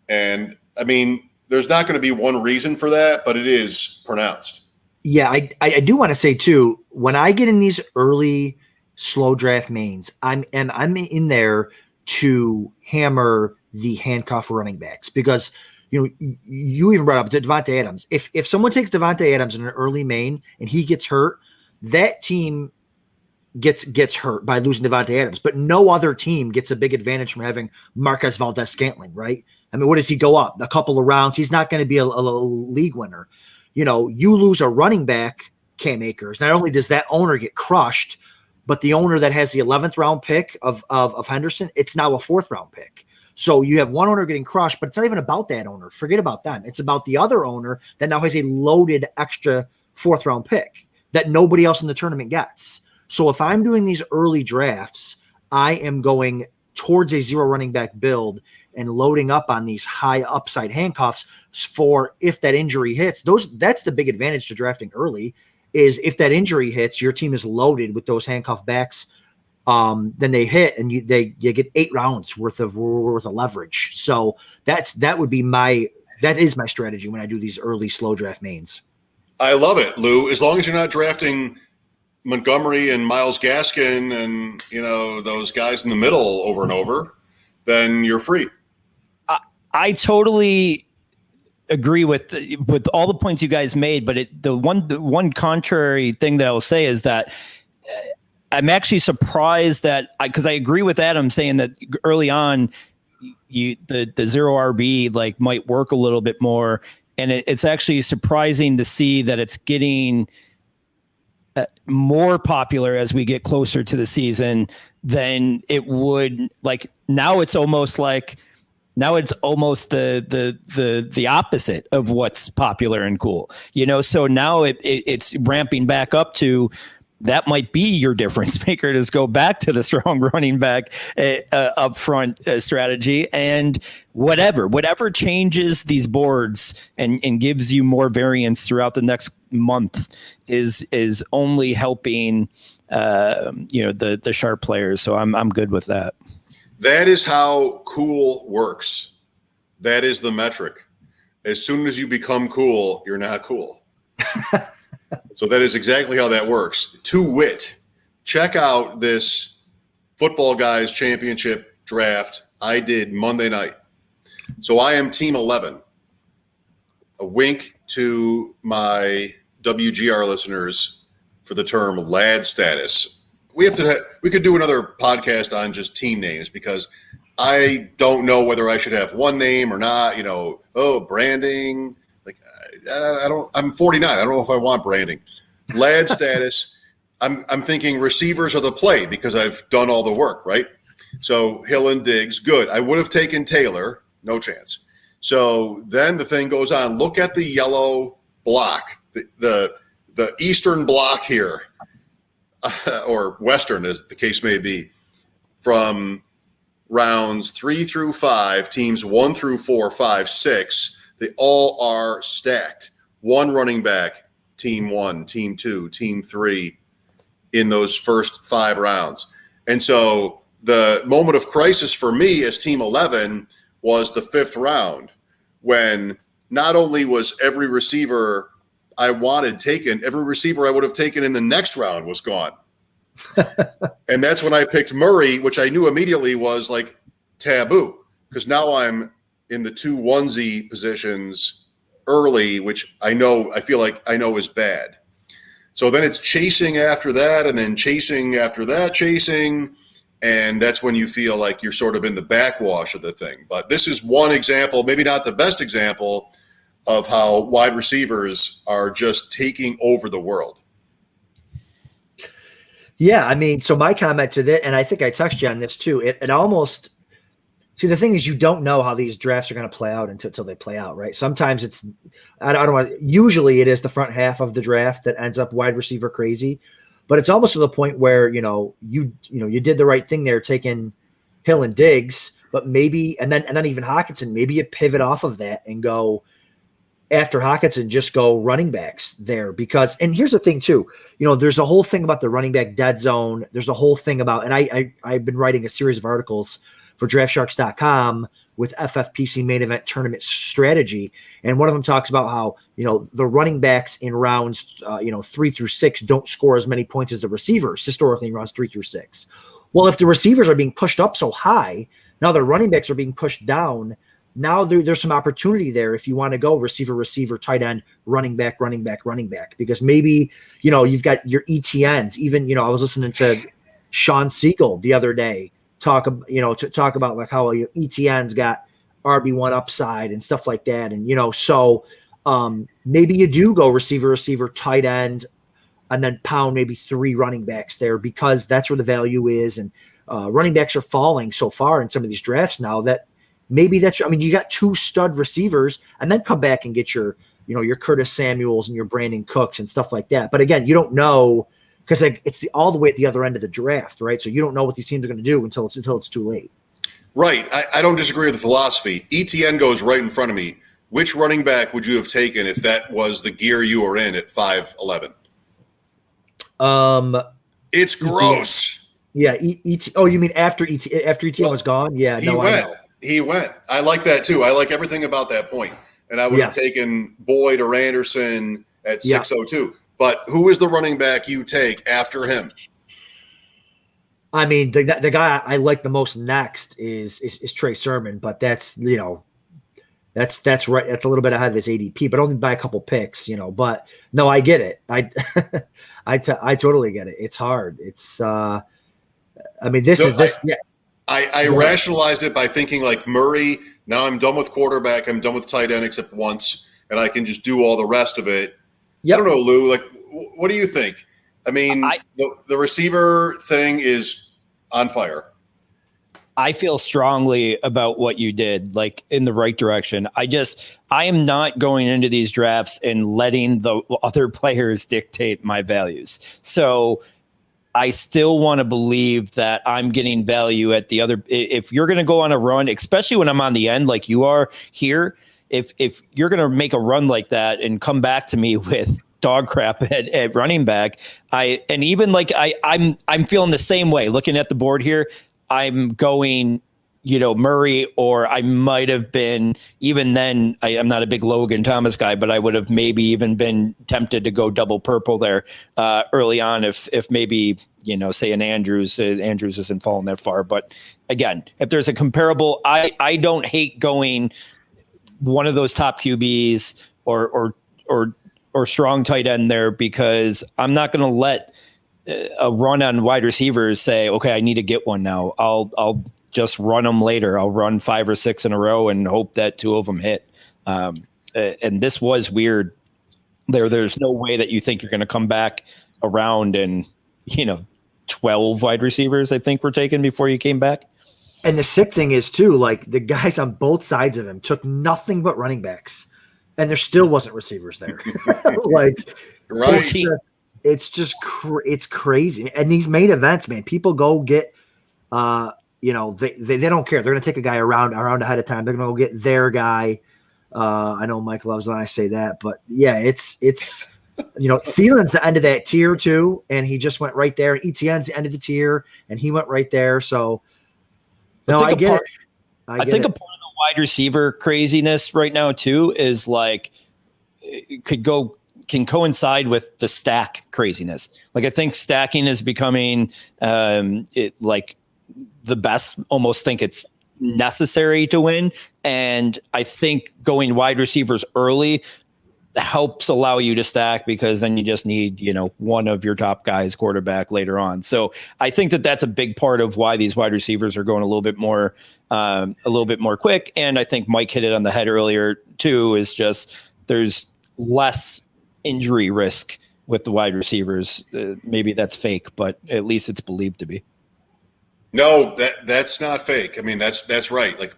And, I mean, there's not going to be one reason for that, but it is pronounced. Yeah, I do want to say too, when I get in these early slow draft mains, I'm in there to hammer the handcuff running backs because you even brought up Devontae Adams. If someone takes Devontae Adams in an early main and he gets hurt, that team gets hurt by losing Devontae Adams, but no other team gets a big advantage from having Marquez Valdez-Scantling, right? I mean, what does he go up? A couple of rounds. He's not going to be a league winner. You lose a running back, Cam Akers. Not only does that owner get crushed, but the owner that has the 11th round pick of Henderson, it's now a 4th round pick. So you have one owner getting crushed, but it's not even about that owner. Forget about them. It's about the other owner that now has a loaded extra 4th round pick that nobody else in the tournament gets. So if I'm doing these early drafts, I am going towards a 0 running back build and loading up on these high upside handcuffs for if that injury hits. That's the big advantage to drafting early, is if that injury hits, your team is loaded with those handcuff backs. Then they hit and you get 8 rounds worth of leverage. So that is my strategy when I do these early slow draft mains. I love it, Lou. As long as you're not drafting Montgomery and Myles Gaskin and those guys in the middle over and over, then you're free. I totally agree with all the points you guys made, but the one contrary thing that I will say is that I'm actually surprised that because I agree with Adam saying that early on the 0 RB might work a little bit more, and it's actually surprising to see that it's getting more popular as we get closer to the season than it would. Now it's almost like Now it's almost the opposite of what's popular and cool, so now it's ramping back up to that might be your difference maker, to go back to the strong running back up front strategy, and whatever changes these boards and gives you more variance throughout the next month is only helping the sharp players. So I'm good with that. That is how cool works. That is the metric. As soon as you become cool, you're not cool. So that is exactly how that works. To wit, check out this Football Guys Championship draft I did Monday night. So I am Team 11. A wink to my WGR listeners for the term lad status. We could do another podcast on just team names, because I don't know whether I should have one name or not. Branding. Like I don't. I'm 49. I don't know if I want branding. Lad status. I'm thinking receivers are the play because I've done all the work, right? So Hill and Diggs, good. I would have taken Taylor, no chance. So then the thing goes on. Look at the yellow block, the eastern block here. Or Western, as the case may be, from rounds 3 through 5, teams 1 through 4, 5, 6, they all are stacked. One running back, team 1, team 2, team 3 in those first 5 rounds. And so the moment of crisis for me as team 11 was the 5th round, when not only was every receiver I wanted taken, every receiver I would have taken in the next round was gone. And that's when I picked Murray, which I knew immediately was like taboo, because now I'm in the 2 onesie positions early, which I feel like I know is bad. So then it's chasing after that, and then chasing after that, and that's when you feel like you're sort of in the backwash of the thing. But this is one example, maybe not the best example, of how wide receivers are just taking over the world. Yeah, I mean, so my comment to that, and I think I touched you on this too, it almost – see, the thing is, you don't know how these drafts are going to play out until they play out, right? Sometimes it's – I don't want – usually it is the front half of the draft that ends up wide receiver crazy, but it's almost to the point where, you did the right thing there taking Hill and Diggs, but maybe – and then even Hockenson, maybe you pivot off of that and go – after Hockenson, just go running backs there, because, and here's the thing too, there's a whole thing about the running back dead zone. There's a whole thing about, and I've been writing a series of articles for DraftSharks.com with FFPC main event tournament strategy. And one of them talks about how, the running backs in rounds, 3 through 6 don't score as many points as the receivers historically in rounds 3 through 6. Well, if the receivers are being pushed up so high, now the running backs are being pushed down. Now there's some opportunity there if you want to go receiver, tight end, running back, because maybe, you've got your ETNs. Even, I was listening to Sean Siegel the other day talk about like how ETNs got RB1 upside and stuff like that. And, so maybe you do go receiver, tight end, and then pound maybe 3 running backs there, because that's where the value is. And running backs are falling so far in some of these drafts now that, maybe you got 2 stud receivers, and then come back and get your Curtis Samuels and your Brandon Cooks and stuff like that. But again, you don't know, because it's all the way at the other end of the draft, right? So you don't know what these teams are going to do until it's too late. Right. I don't disagree with the philosophy. ETN goes right in front of me. Which running back would you have taken if that was the gear you were in at 5'11"? It's gross. Yeah. Oh, you mean after ETN was gone? Yeah. No, I know. He went. I like that too. I like everything about that point. And I would have taken Boyd or Anderson at 602. But who is the running back you take after him? I mean, the guy I like the most next is Trey Sermon, but that's right. That's a little bit ahead of his ADP, but only by a couple picks, But no, I get it. I totally get it. It's hard. It's I rationalized it by thinking like Murray, now I'm done with quarterback, I'm done with tight end except once, and I can just do all the rest of it. Yep. I don't know, Lou, like, what do you think? I mean, the receiver thing is on fire. I feel strongly about what you did, like in the right direction. I am not going into these drafts and letting the other players dictate my values. So I still want to believe that I'm getting value at the other. If you're going to go on a run, especially when I'm on the end, like you are here, if you're going to make a run like that and come back to me with dog crap at running back, I'm feeling the same way. Looking at the board here, I'm going, Murray, or I might have been, even then, I'm not a big Logan Thomas guy, but I would have maybe even been tempted to go double purple there early on if maybe, say an Andrews isn't falling that far. But again, if there's a comparable, I don't hate going one of those top QBs or strong tight end there, because I'm not going to let a run on wide receivers say, okay, I need to get one now. I'll just run them later. I'll run 5 or 6 in a row and hope that 2 of them hit. And this was weird. There's no way that you think you're going to come back around and, 12 wide receivers, I think, were taken before you came back. And the sick thing is too, like the guys on both sides of him took nothing but running backs, and there still wasn't receivers there. Like, Right. It's just it's crazy. And these main events, man, people go get, they don't care. They're going to take a guy around ahead of time. They're going to go get their guy. I know Mike loves when I say that, but yeah, it's Thielen's the end of that tier too, and he just went right there. And ETN's the end of the tier, and he went right there. So no, I get it. I think a part of the wide receiver craziness right now too is like it can coincide with the stack craziness. Like I think stacking is becoming like the best, almost think it's necessary to win. And I think going wide receivers early helps allow you to stack, because then you just need, one of your top guys quarterback later on. So I think that that's a big part of why these wide receivers are going a little bit more quick. And I think Mike hit it on the head earlier too, is just there's less injury risk with the wide receivers. Maybe that's fake, but at least it's believed to be. No, that's not fake. I mean, that's right. Like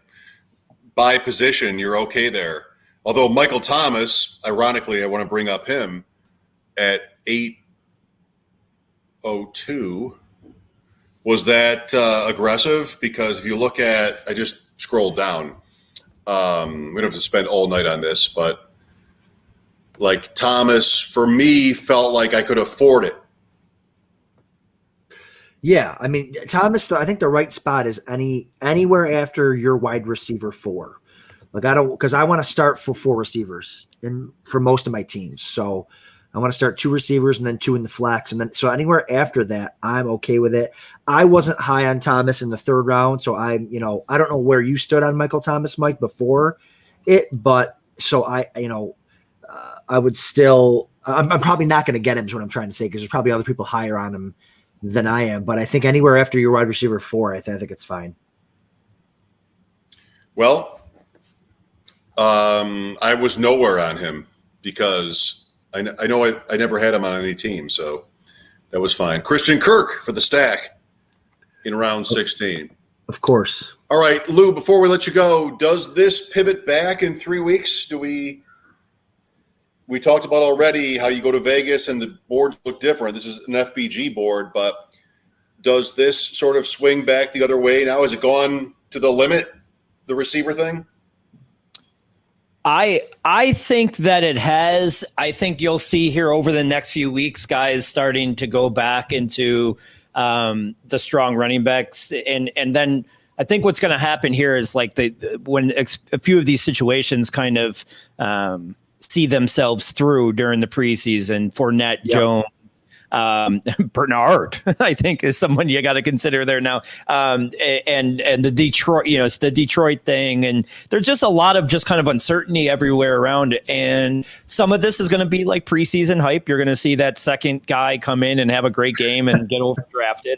by position, you're okay there. Although Michael Thomas, ironically, I want to bring up him at 802. Was that aggressive? Because if you look at, I just scrolled down. We don't have to spend all night on this, but like Thomas, for me, felt like I could afford it. Yeah, I mean, Thomas, I think the right spot is anywhere after your wide receiver 4. Like because I want to start for 4 receivers for most of my teams. So I want to start 2 receivers and then 2 in the flex. And then, so anywhere after that, I'm okay with it. I wasn't high on Thomas in the 3rd round. So I don't know where you stood on Michael Thomas, Mike, before it, but so I would still, I'm probably not going to get him is what I'm trying to say, because there's probably other people higher on him than I am. But I think anywhere after your wide receiver 4, I think it's fine. Well, I was nowhere on him because I know I never had him on any team, so that was fine. Christian Kirk for the stack in round 16. Of course. All right, Lou, before we let you go, does this pivot back in 3 weeks? We talked about already how you go to Vegas and the boards look different. This is an FBG board, but does this sort of swing back the other way now? Has it gone to the limit, the receiver thing? I think that it has. I think you'll see here over the next few weeks, guys starting to go back into the strong running backs, and then I think what's going to happen here is like when a few of these situations kind of see themselves through during the preseason. Fournette, yep. Jones. Bernard, I think, is someone you got to consider there now. And the Detroit, it's the Detroit thing. And there's just a lot of just kind of uncertainty everywhere around. And some of this is going to be like preseason hype. You're going to see that second guy come in and have a great game and get overdrafted.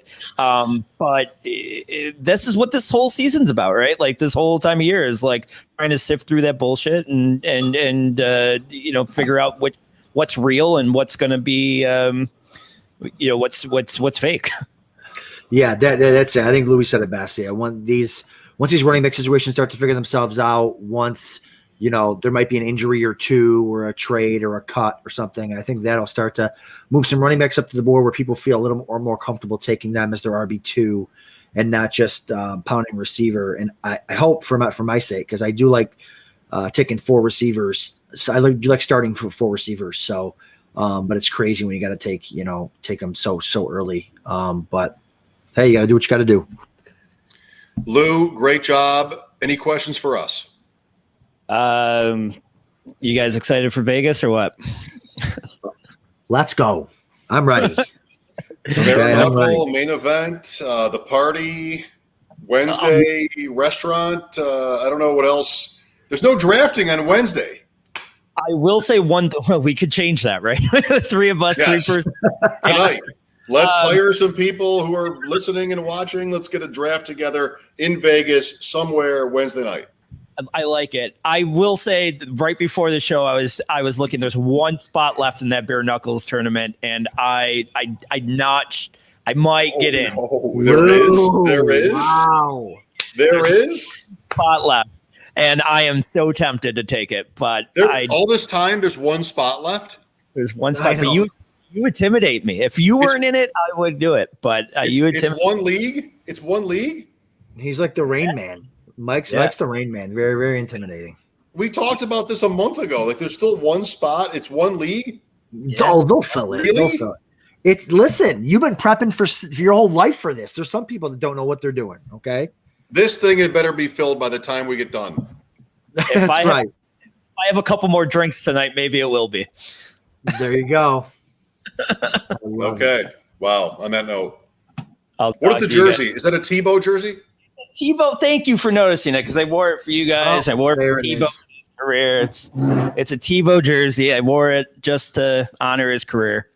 But this is what this whole season's about, right? Like this whole time of year is like trying to sift through that bullshit and figure out what's real and what's going to be, what's fake. Yeah, that's it. I think Louie said it best. Yeah, once these running back situations start to figure themselves out, once there might be an injury or two, or a trade or a cut or something, I think that'll start to move some running backs up to the board where people feel a little more comfortable taking them as their RB2 and not just pounding receiver. And I hope for my sake, because I do like taking 4 receivers. So I do like starting for 4 receivers. So, but it's crazy when you got to take them so early. But hey, you got to do what you got to do. Lou, great job. Any questions for us? You guys excited for Vegas or what? Let's go. I'm ready. Bare knuckle, main event, the party, Wednesday restaurant. I don't know what else. There's no drafting on Wednesday. I will say we could change that, right? 3 of us, Yes. 3 person. Tonight. Let's hire some people who are listening and watching. Let's get a draft together in Vegas somewhere Wednesday night. I like it. I will say right before the show, I was looking. There's 1 spot left in that bare knuckles tournament, and I might get in. No, there is. Wow. There is Spot left, and I am so tempted to take it. But all this time, there's 1 spot left. There's 1 spot, but you intimidate me. If you weren't in it, I would do it. But it's 1 league. It's 1 league. He's like the Rain Man. Mike's the Rain Man. Very, very intimidating. We talked about this a month ago. Like, there's still 1 spot. It's 1 league. Yeah. Oh, they'll fill it. Really? They'll fill it. Listen, you've been prepping for your whole life for this. There's some people that don't know what they're doing. Okay. This thing had better be filled by the time we get done. That's right. If I have a couple more drinks tonight, maybe it will be. There you go. Okay. Wow. On that note, What is the jersey? Is that a Tebow jersey? Tebow, thank you for noticing it, because I wore it for you guys. I wore it for Tebow's career. It's a Tebow jersey. I wore it just to honor his career.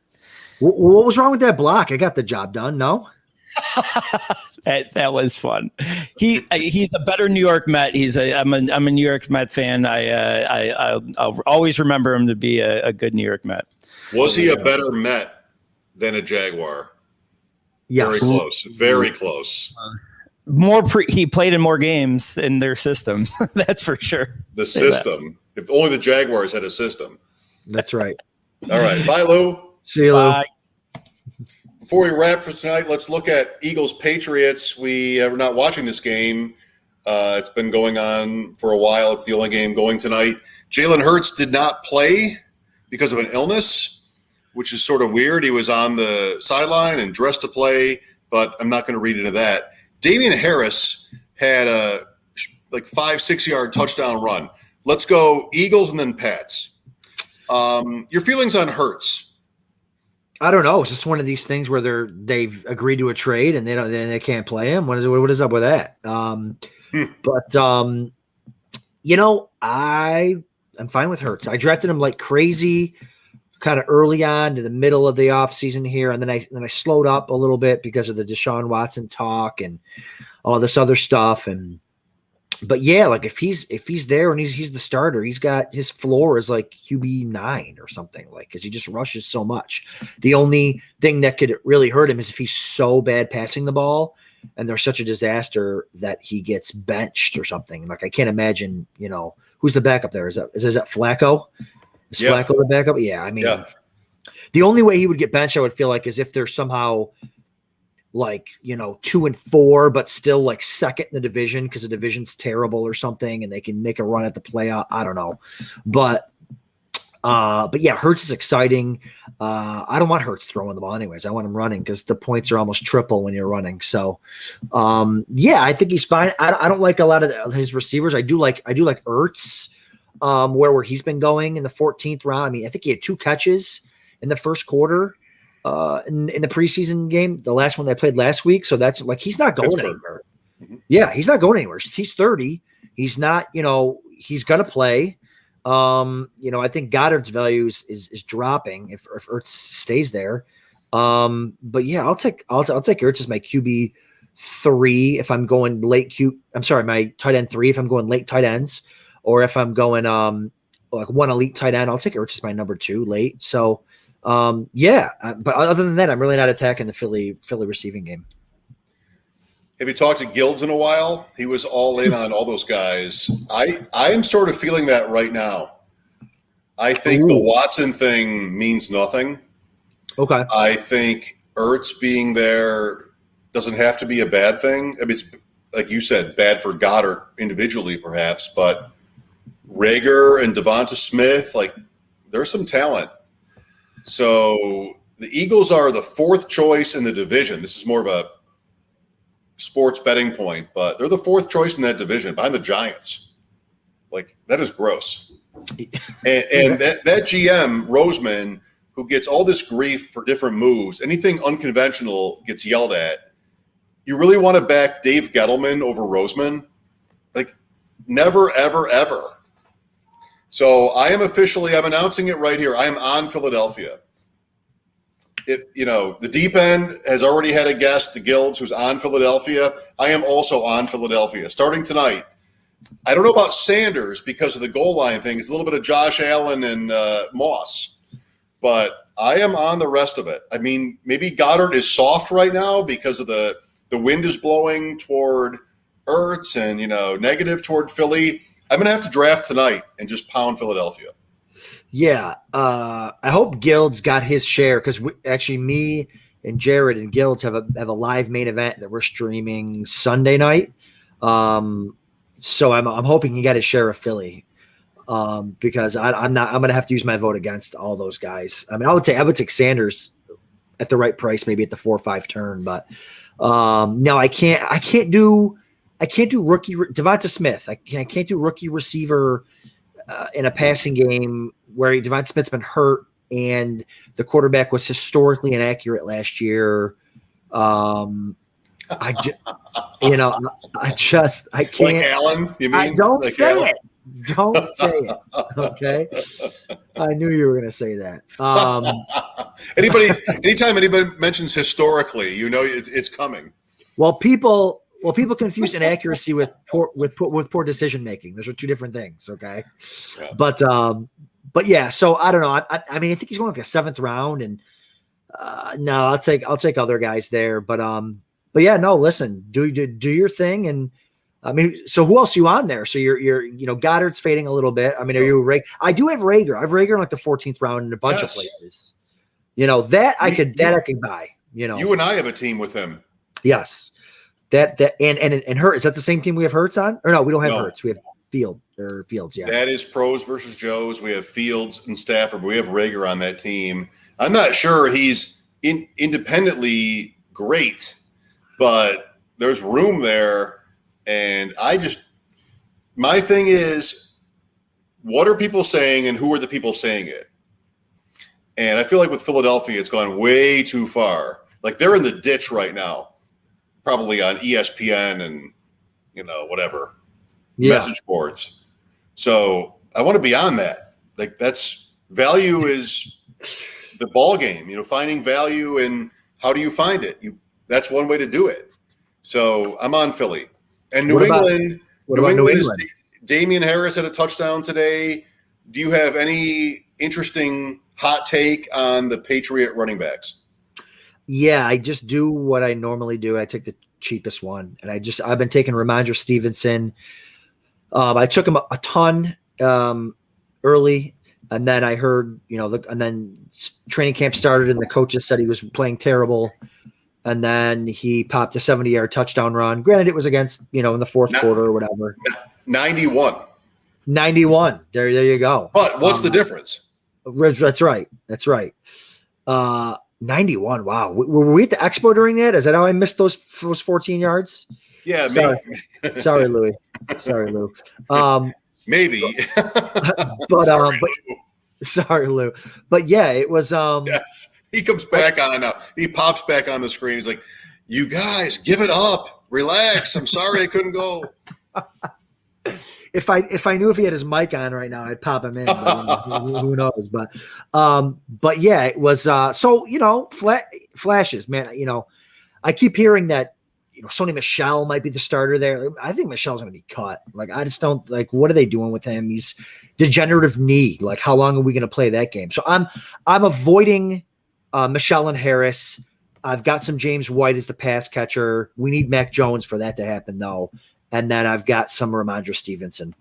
What was wrong with that block? I got the job done. No. That was fun. He's a better New York Met. I'm a New York Met fan. I'll always remember him to be a good New York Met. Was he a better Met than a Jaguar? Yes. Very close. Very close. He played in more games in their system. That's for sure. The system. If only the Jaguars had a system. That's right. All right. Bye, Lou. See you, Lou. Bye. Before we wrap for tonight, let's look at Eagles-Patriots. We are not watching this game. It's been going on for a while. It's the only game going tonight. Jalen Hurts did not play because of an illness, which is sort of weird. He was on the sideline and dressed to play, but I'm not going to read into that. Damian Harris had a 5-6 yard touchdown run. Let's go Eagles and then Pats. Your feelings on Hurts? I don't know. It's just one of these things where they've agreed to a trade and they can't play him. What is up with that? But I'm fine with Hurts. I drafted him like crazy, kind of early on to the middle of the offseason here, and then I slowed up a little bit because of the Deshaun Watson talk and all this other stuff. But yeah, like if he's there and he's the starter, he's got his floor is like QB9 or something, like, because he just rushes so much. The only thing that could really hurt him is if he's so bad passing the ball and there's such a disaster that he gets benched or something. Like I can't imagine, who's the backup there? Is that Flacco? Is Flacco the backup? Yeah, I mean, the only way he would get benched, I would feel like, is if they're somehow 2-4, but still like second in the division because the division's terrible or something, and they can make a run at the playoff. I don't know, but yeah, Hurts is exciting. I don't want Hurts throwing the ball anyways. I want him running because the points are almost triple when you're running. So, yeah, I think he's fine. I don't like a lot of his receivers. I do like Ertz. Where he's been going in the 14th round. I mean, I think he had 2 catches in the first quarter in the preseason game, the last one they played last week. So that's like he's not going anywhere. Mm-hmm. Yeah, he's not going anywhere. He's 30. He's not, he's gonna play. I think Goddard's value is dropping if Ertz stays there. But yeah, I'll take Ertz as my QB 3 if I'm going late my tight end 3 if I'm going late tight ends. Or if I'm going like one elite tight end, I'll take Ertz as my number 2 late. So, but other than that, I'm really not attacking the Philly receiving game. Have you talked to Guilds in a while? He was all in on all those guys. I am sort of feeling that right now. I think the Watson thing means nothing. Okay. I think Ertz being there doesn't have to be a bad thing. I mean, it's like you said, bad for Goddard individually, perhaps, but Rager and Devonta Smith, like, there's some talent. So the Eagles are the 4th choice in the division. This is more of a sports betting point, but they're the 4th choice in that division behind the Giants. Like, that is gross. And that GM, Roseman, who gets all this grief for different moves, anything unconventional gets yelled at. You really want to back Dave Gettleman over Roseman? Like, never, ever, ever. So I'm announcing it right here. I am on Philadelphia. The deep end has already had a guest, the Guilds, who's on Philadelphia. I am also on Philadelphia starting tonight. I don't know about Sanders because of the goal line thing. It's a little bit of Josh Allen and Moss, but I am on the rest of it. I mean, maybe Goddard is soft right now because of the wind is blowing toward Ertz and, negative toward Philly. I'm going to have to draft tonight and just pound Philadelphia. Yeah. I hope Guilds got his share because me and Jared and Guilds have a live main event that we're streaming Sunday night. So I'm hoping he got his share of Philly because I'm going to have to use my vote against all those guys. I mean, I would take Sanders at the right price, maybe at the 4 or 5 turn, but no, I can't do rookie Devonta Smith. I can't do rookie receiver in a passing game where Devonta Smith's been hurt and the quarterback was historically inaccurate last year. I can't. Like Allen, you mean? Don't like say Allen? it. Don't say it. Okay. I knew you were going to say that. Anytime anybody mentions historically, it's coming. Well, people confuse inaccuracy with poor decision making. Those are 2 different things. Okay. Yeah. But yeah. So I don't know. I mean, I think he's going like a 7th round, and no, I'll take other guys there. But yeah, no. Listen, do your thing, and I mean, so who else are you on there? So you're Goddard's fading a little bit. I mean, are you I do have Rager. I have Rager in like the 14th round in a bunch of places. That I could buy. You and I have a team with him. Yes. That and Hurt, is that the same team we have Hurts on? Or no, we don't have Hurts. We have Fields. Yeah. That is pros versus Joes. We have Fields and Stafford, but we have Rager on that team. I'm not sure he's independently great, but there's room there. And my thing is, what are people saying and who are the people saying it? And I feel like with Philadelphia, it's gone way too far. Like, they're in the ditch right now. Probably on ESPN and, whatever, message boards. So I want to be on that. Like, that's value is the ball game, finding value and how do you find it? That's one way to do it. So I'm on Philly. And New England is Damian Harris had a touchdown today. Do you have any interesting hot take on the Patriot running backs? Yeah, I just do what I normally do. I take the cheapest one, and I've been taking Ramondre Stevenson. I took him a ton early, and then I heard, and then training camp started, and the coaches said he was playing terrible, and then he popped a 70-yard touchdown run. Granted, it was against in the 4th quarter or whatever. 91. There you go. But what's the difference? That's right. 91. Wow. Were we at the Expo during that? Is that how I missed those 14 yards? Yeah. Sorry, Louie. Maybe. But sorry, Lou. But yeah, it was. Yes. He comes back on. He pops back on the screen. He's like, "You guys, give it up. Relax. I'm sorry I couldn't go." If I knew if he had his mic on right now, I'd pop him in. But, who knows? But yeah, it was. So flashes, man. I keep hearing that Sony Michel might be the starter there. I think Michel's going to be cut. Like, I just don't like. What are they doing with him? He's degenerative knee. Like, how long are we going to play that game? So I'm avoiding Michel and Harris. I've got some James White as the pass catcher. We need Mac Jones for that to happen, though. And then I've got some Ramondre Stevenson.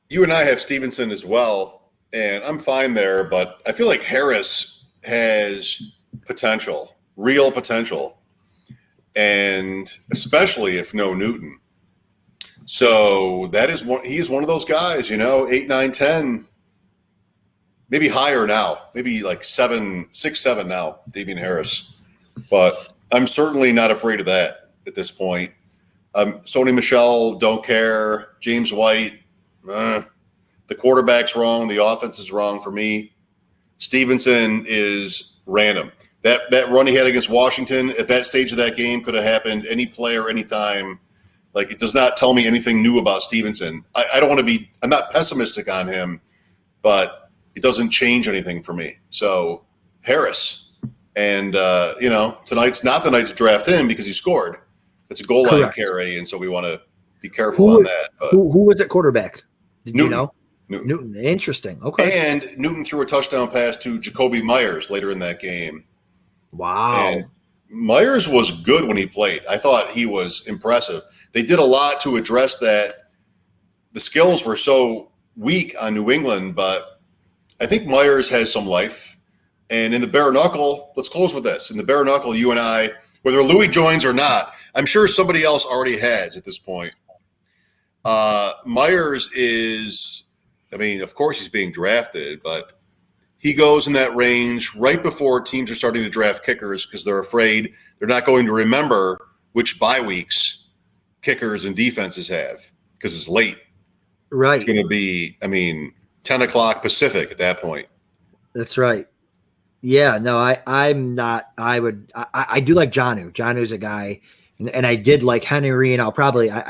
You and I have Stevenson as well, and I'm fine there, but I feel like Harris has potential, real potential, and especially if no Newton. So that is he's one of those guys, 8, 9, 10, maybe higher now, maybe like 7, 6, 7 now, Davian Harris. But I'm certainly not afraid of that at this point. Sony Michel, don't care. James White, the quarterback's wrong. The offense is wrong for me. Stevenson is random. That run he had against Washington at that stage of that game could have happened any player, anytime. Like, it does not tell me anything new about Stevenson. I don't want to be – I'm not pessimistic on him, but it doesn't change anything for me. So, Harris. And, tonight's not the night to draft him because he scored. It's a goal line carry, and so we want to be careful on that. But who was at quarterback? Did Newton. you know? Newton. Interesting. Okay. And Newton threw a touchdown pass to Jacoby Myers later in that game. Wow. And Myers was good when he played. I thought he was impressive. They did a lot to address that. The skills were so weak on New England, but I think Myers has some life. And in the bare knuckle, let's close with this. In the bare knuckle, you and I, whether Louie joins or not, I'm sure somebody else already has at this point. Myers is, of course he's being drafted, but he goes in that range right before teams are starting to draft kickers because they're afraid they're not going to remember which bye weeks kickers and defenses have because it's late. Right. It's going to be, 10 o'clock Pacific at that point. That's right. Yeah, no, I'm not. I do like Jonnu. Jonnu's a guy, and I did like Henry, and I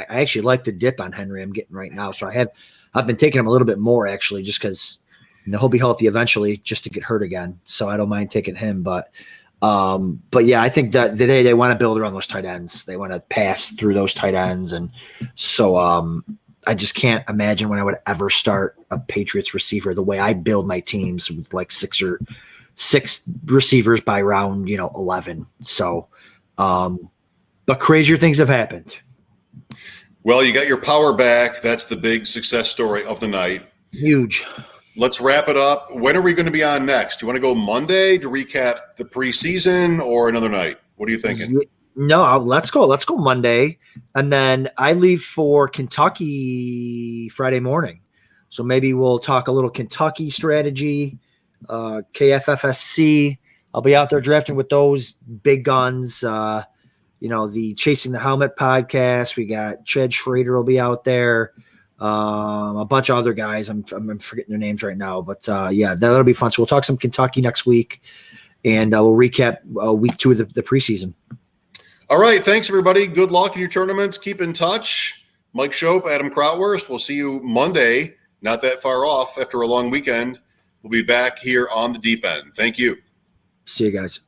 actually like the dip on Henry I'm getting right now. So I've been taking him a little bit more actually, just because he'll be healthy eventually, just to get hurt again. So I don't mind taking him, but yeah, I think that they want to build around those tight ends. They want to pass through those tight ends, and so I just can't imagine when I would ever start a Patriots receiver the way I build my teams with like six receivers by round 11. So, but crazier things have happened. Well, you got your power back. That's the big success story of the night. Huge. Let's wrap it up. When are we going to be on next? Do you want to go Monday to recap the preseason or another night? What are you thinking? No, let's go. Let's go Monday. And then I leave for Kentucky Friday morning. So maybe we'll talk a little Kentucky strategy, KFFSC. I'll be out there drafting with those big guns. The Chasing the Helmet podcast. We got Chad Schrader will be out there. A bunch of other guys. I'm forgetting their names right now, but yeah, that'll be fun. So we'll talk some Kentucky next week, and we'll recap week 2 of the preseason. All right. Thanks, everybody. Good luck in your tournaments. Keep in touch. Mike Shope, Adam Krautwurst. We'll see you Monday, not that far off after a long weekend. We'll be back here on the deep end. Thank you. See you guys.